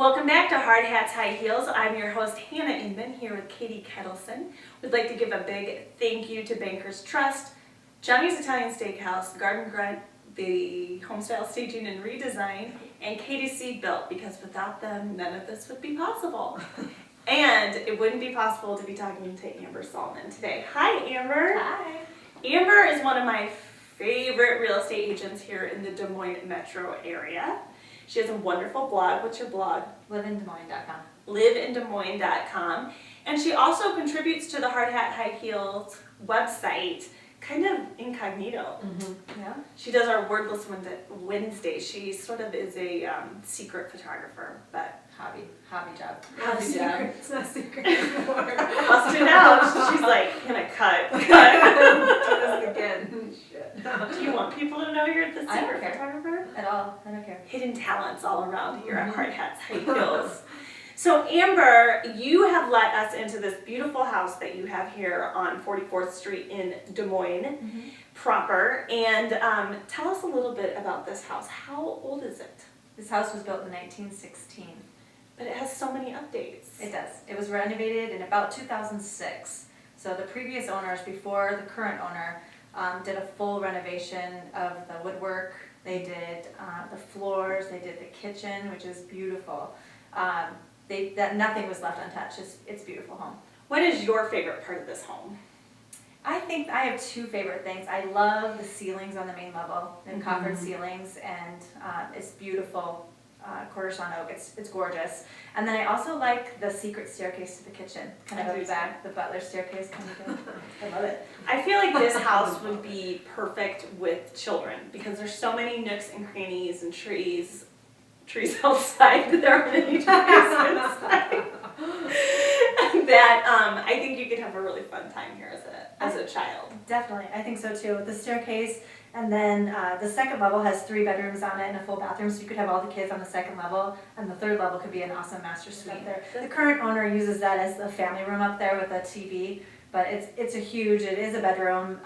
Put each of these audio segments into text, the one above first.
Welcome back to Hard Hats, High Heels. I'm your host, Hannah Inman, here with Katie Kettleson. We'd like to give a big thank you to Bankers Trust, Johnny's Italian Steakhouse, Garden Grunt, the Homestyle Staging and Redesign, and KDC Built, because without them, none of this would be possible. And it wouldn't be possible to be talking to Amber Salmon today. Hi, Amber. Hi. Amber is one of my favorite real estate agents here in the Des Moines metro area. She has a wonderful blog. What's your blog? LiveInDesMoines.com. LiveInDesMoines.com. And she also contributes to the Hard Hat High Heels website, kind of incognito. Yeah. She does our Wordless Wednesdays. She sort of is a secret photographer, but Hobby job. It's not a secret anymore. busted out. She's like, can I cut? Again. Shit. Do you want people to know you're the I don't secret care. photographer? At all. I don't care. Hidden talents all around here at Hard Hats High Heels. So Amber, you have let us into this beautiful house that you have here on 44th Street in Des Moines proper, and tell us a little bit about this house. How old is it? This house was built in 1916. But it has so many updates. It does. It was renovated in about 2006. So the previous owners, before the current owner, did a full renovation of the woodwork. They did the floors. They did the kitchen, which is beautiful. Nothing was left untouched. It's a beautiful home. What is your favorite part of this home? I think I have two favorite things. I love the ceilings on the main level, the coffered ceilings, and it's beautiful. Cortison oak, it's gorgeous. And then I also like the secret staircase to the kitchen, kind of the butler staircase kind of thing. I love it. I feel like this house would be perfect with children because there's so many nooks and crannies and trees outside, but there aren't any trees inside. That I think you could have a really fun time here as a child. Definitely, I think so too. The staircase, and then the second level has 3 bedrooms on it and a full bathroom, so you could have all the kids on the second level, and the third level could be an awesome master suite. The current owner uses that as the family room up there with a TV, but it is a bedroom,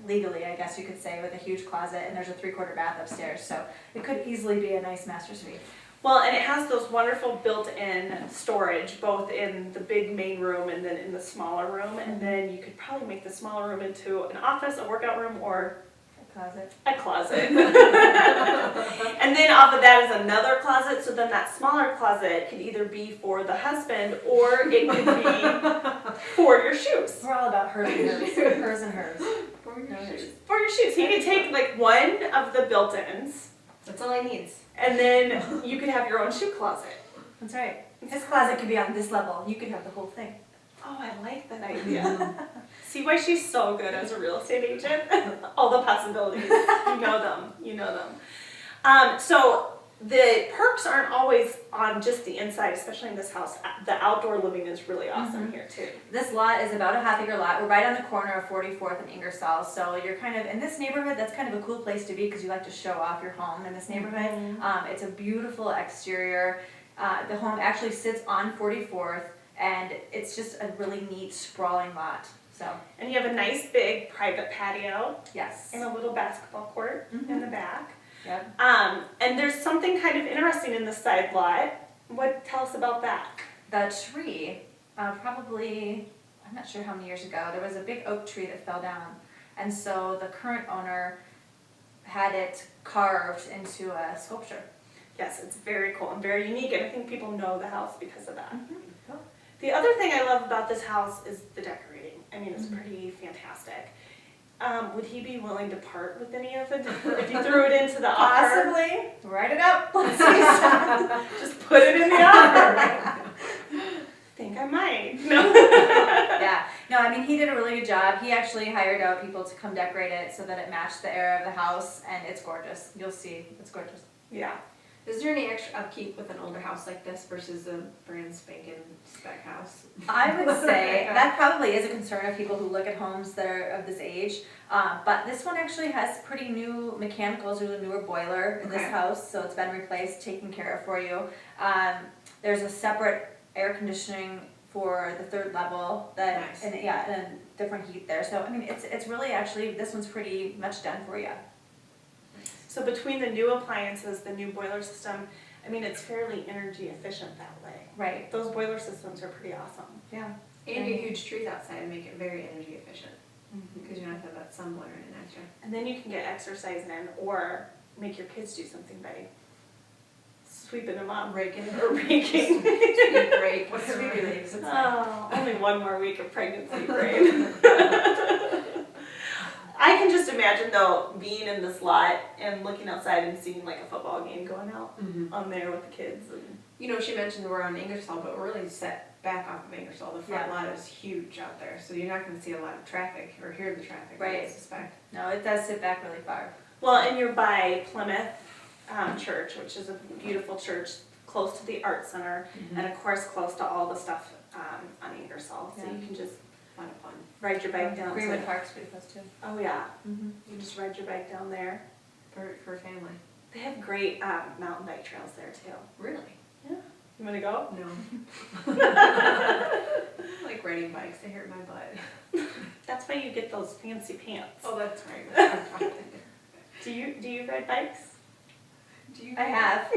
legally I guess you could say, with a huge closet, and there's a 3/4 bath upstairs, so it could easily be a nice master suite. Well, and it has those wonderful built-in storage, both in the big main room and then in the smaller room, and then you could probably make the smaller room into an office, a workout room, or a closet. And then off of that is another closet, so then that smaller closet could either be for the husband or it could be for your shoes. We're all about hers and hers. Hers and hers. For your shoes. He could take like one of the built-ins. That's all I need. And then you could have your own shoe closet. That's right. His closet could be on this level. You could have the whole thing. Oh, I like that idea. See why she's so good as a real estate agent? All the possibilities. You know them. So the perks aren't always on just the inside, especially in this house. The outdoor living is really awesome here too. This lot is about a half-acre lot. We're right on the corner of 44th and Ingersoll, so you're kind of in this neighborhood. That's kind of a cool place to be because you like to show off your home in this neighborhood. It's a beautiful exterior. The home actually sits on 44th, and it's just a really neat, sprawling lot. So. And you have a nice big private patio. Yes. And a little basketball court in the back. Yep. And there's something kind of interesting in the side lot. Tell us about that. The tree, probably, I'm not sure how many years ago, there was a big oak tree that fell down. And so the current owner had it carved into a sculpture. Yes, it's very cool and very unique, and I think people know the house because of that. The other thing I love about this house is the decorating. I mean, it's pretty fantastic. Would he be willing to part with any of it if you threw it into the offer? Possibly. Write it up. Let's see. Just put it in the offer. I think I might. No. Yeah. No, I mean, he did a really good job. He actually hired out people to come decorate it so that it matched the era of the house, and it's gorgeous. You'll see. It's gorgeous. Yeah. Is there any extra upkeep with an older house like this versus a brand spanking spec house? I would say that probably is a concern of people who look at homes that are of this age. But this one actually has pretty new mechanicals. There's a newer boiler in this house, so it's been replaced, taken care of for you. There's a separate air conditioning for the 3rd level that, and different heat there. So I mean, it's really actually, this one's pretty much done for you. So between the new appliances, the new boiler system, I mean, it's fairly energy efficient that way. Right. Those boiler systems are pretty awesome. Yeah. And your huge trees outside and make it very energy efficient, because you're not gonna have that sun blaring at you. And then you can get exercise in, or make your kids do something by sweeping them up. Raking. Or raking. Great. Sweetie leaves. Oh, only one more week of pregnancy, right? I can just imagine though, being in this lot and looking outside and seeing like a football game going out on there with the kids. And You know, she mentioned we're on Ingersoll, but we're really set back off of Ingersoll. The front Yeah. lot is huge out there, so you're not gonna see a lot of traffic or hear the traffic, I Right. suspect. No, it does sit back really far. well, and you're by Plymouth Church, which is a beautiful church, close to the art center, and of course close to all the stuff on Ingersoll. So Yeah. you can just A lot of fun. ride your bike down. Greenwood to, Park's pretty close too. oh yeah, Mm-hmm. you just ride your bike down there. For a family. They have great mountain bike trails there too. Really? You want to go? No. I like riding bikes, they hurt my butt. That's why you get those fancy pants. Oh, that's right. Do you ride bikes? Do you? I have.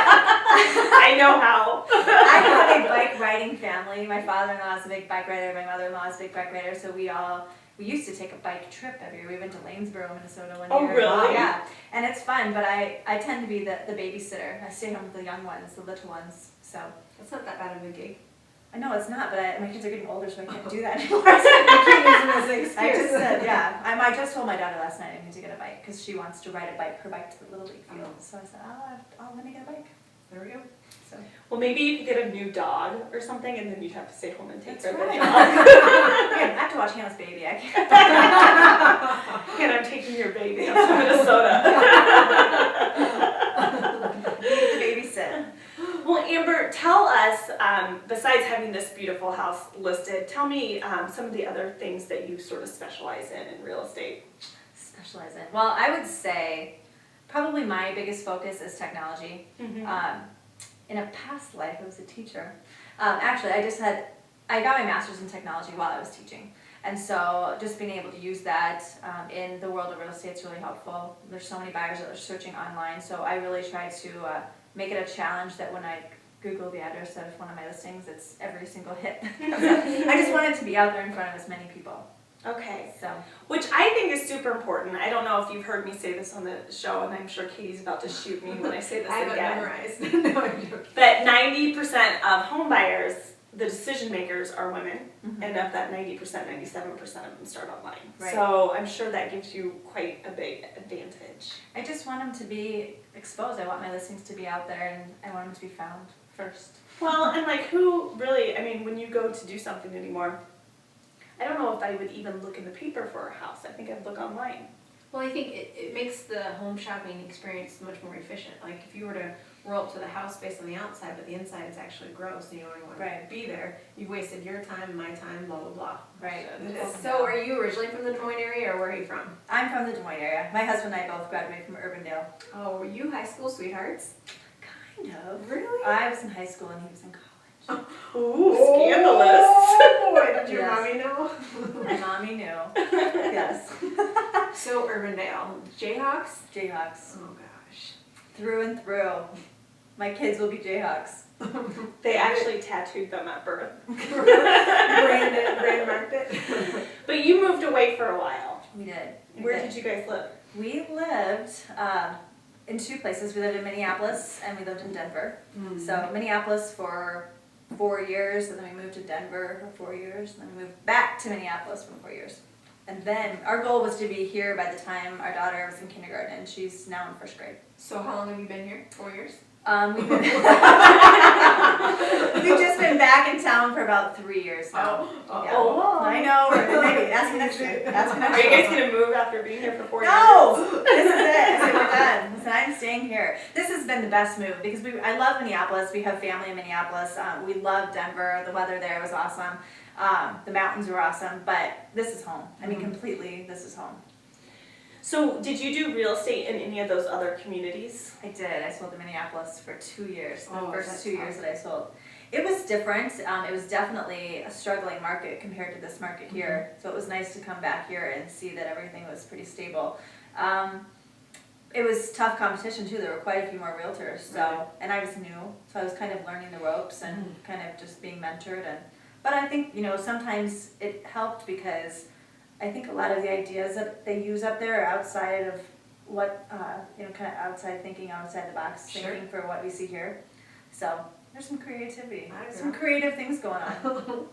I know how. I have a bike riding family. My father-in-law is a big bike rider. My mother-in-law is a big bike rider. So we used to take a bike trip every year. We went to Lanesboro, Minnesota one Oh, year. really? Yeah, and it's fun. But I tend to be the babysitter. I stay home with the young ones, the little ones. So That's not that bad of a gig. I know it's not, but my kids are getting older, so I can't do that anymore. So I can't use them as an excuse. I just said, yeah. I just told my daughter last night I need to get a bike because she wants to ride her bike to the Little League field. So I said, let me get a bike. There we go. So Well, maybe you could get a new dog or something, and then you'd have to stay home and take that's care of the right. dog. Yeah, I have to watch Hannah's baby. I can't. And I'm taking your baby up to Minnesota. Need to babysit. Well, Amber, tell us, besides having this beautiful house listed, tell me some of the other things that you sort of specialize in real estate. Specialize in. Well, I would say probably my biggest focus is technology. In a past life, I was a teacher. Actually, I got my master's in technology while I was teaching. And so just being able to use that in the world of real estate is really helpful. There's so many buyers that are searching online, so I really try to make it a challenge that when I Google the address of one of my listings, it's every single hit. I just want it to be out there in front of as many people. Okay. So Which I think is super important. I don't know if you've heard me say this on the show, and I'm sure Katie's about to shoot me when I say this I have it again. memorized. No, I'm joking. But 90% of home buyers, the decision makers are women, Mhm. and of that 90%, 97% of them start online. Right. So I'm sure that gives you quite a big advantage. I just want them to be exposed. I want my listings to be out there, and I want them to be found first. Well, and like who really, I mean, when you go to do something anymore, I don't know if I would even look in the paper for a house. I think I'd look online. Well, I think it makes the home shopping experience much more efficient. Like if you were to roll up to the house based on the outside, but the inside is actually gross and you don't even want Right. to be there, you've wasted your time, my time, blah, blah, blah. Right. So are you originally from the Des Moines area, or where are you from? I'm from the Des Moines area. My husband and I both graduated from Urbandale. Oh, were you high school sweethearts? Kind of. Really? I was in high school and he was in college. Ooh, scandalous. Oh, boy, did your Yes. mommy know? My mommy knew. Yes. So Urbandale, Jayhawks? Jayhawks. Oh gosh. Through and through. My kids will be Jayhawks. They actually tattooed them at birth. Brand marked it. But you moved away for a while. We did. We Where did you guys live? We lived in two places. We lived in Minneapolis and we lived in Denver. So Minneapolis for 4 years, and then we moved to Denver for 4 years, and then we moved back to Minneapolis for 4 years. And then our goal was to be here by the time our daughter was in kindergarten, and she's now in first grade. So how long have you been here? 4 years? We've just been back in town for about 3 years now. Yeah. Oh. I know. Maybe ask me next year. Ask me next Are you year. guys going to move after being here for 4 years? No, this is it. I said we're done. I said I'm staying here. This has been the best move because I love Minneapolis. We have family in Minneapolis. We love Denver. The weather there was awesome. The mountains were awesome. But this is home. I mean, completely. This is home. So did you do real estate in any of those other communities? I did. I sold in Minneapolis for 2 years. The Oh, first that's 2 years that I sold. It was different. It was definitely a struggling market compared to this market here. So it was nice to come back here and see that everything was pretty stable. it was tough competition too. There were quite a few more realtors, so Right. and I was new, so I was kind of learning the ropes and Mhm. kind of just being mentored. And but I think sometimes it helped because I think a lot of the ideas that they use up there are outside of what kind of outside thinking, outside the box Sure. thinking for what we see here. So there's some creativity, I some agree. creative things going on.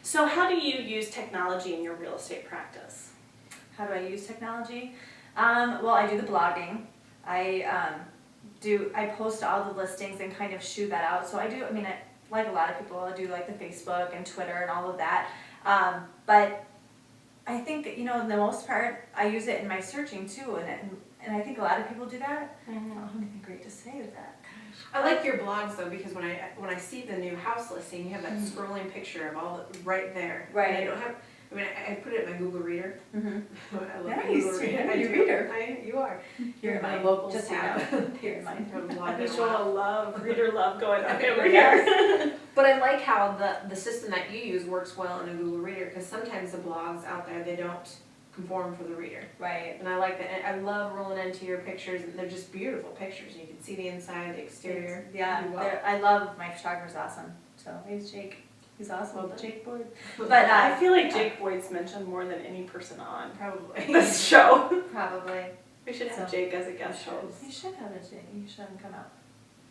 So how do you use technology in your real estate practice? How do I use technology? Well, I do the blogging. I post all the listings and kind of shoot that out. So I like a lot of people, I do like the Facebook and Twitter and all of that. But I think, in the most part, I use it in my searching too. And I think a lot of people do that. I don't have anything great to say with that. I like your blogs though, because when I see the new house listing, you have that scrolling picture of all the, right there. Right. And I don't have, I put it in my Google Reader. Mm-hmm. I love my Nice, Google Reader. yeah, I you do. reader. You are. You're You're my mine, local just so you tab. know. You're mine. Haven't blogged in a Visual while. love, reader love going on over Yes. here. But I like how the system that you use works well in a Google Reader, because sometimes the blogs out there, they don't conform for the reader. Right. And I like that. And I love rolling into your pictures, and they're just beautiful pictures. You can see the inside, the exterior. Yeah, You well. I love my photographer's awesome. So he's Jake. He's awesome. Well done. Jake Boyd. But I feel like yeah. Jake Boyd's mentioned more than any person on Probably. this show. Probably. We should have So- Jake as a guest host. You should have it, Jake. You should have him come out.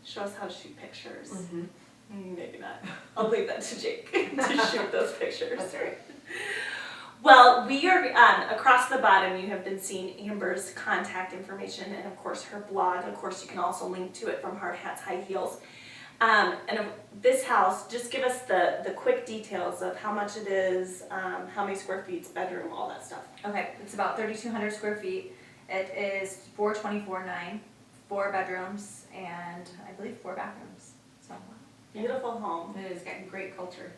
Show us how to shoot pictures. Mhm. Maybe not. I'll leave that to Jake to shoot those pictures. That's right. Well, we are across the bottom. You have been seeing Amber's contact information and, of course, her blog. Of course, you can also link to it from Hard Hats High Heels. And of this house, just give us the quick details of how much it is, how many square feet, bedroom, all that stuff. Okay, it's about 3,200 square feet. It is 424.9, 4 bedrooms, and I believe 4 bathrooms. So Beautiful home. It has got great culture,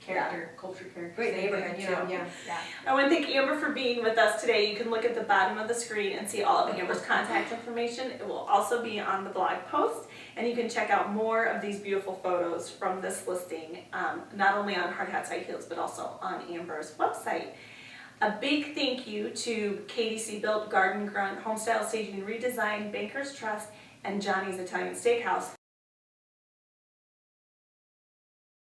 culture character. great neighborhood You know, too. yeah. Yeah. I want to thank Amber for being with us today. You can look at the bottom of the screen and see all of Amber's contact information. It will also be on the blog post, and you can check out more of these beautiful photos from this listing, not only on Hard Hats High Heels, but also on Amber's website. A big thank you to KDC Built, Garden Grunt, Homestyle Staging and Redesign, Bankers Trust, and Johnny's Italian Steakhouse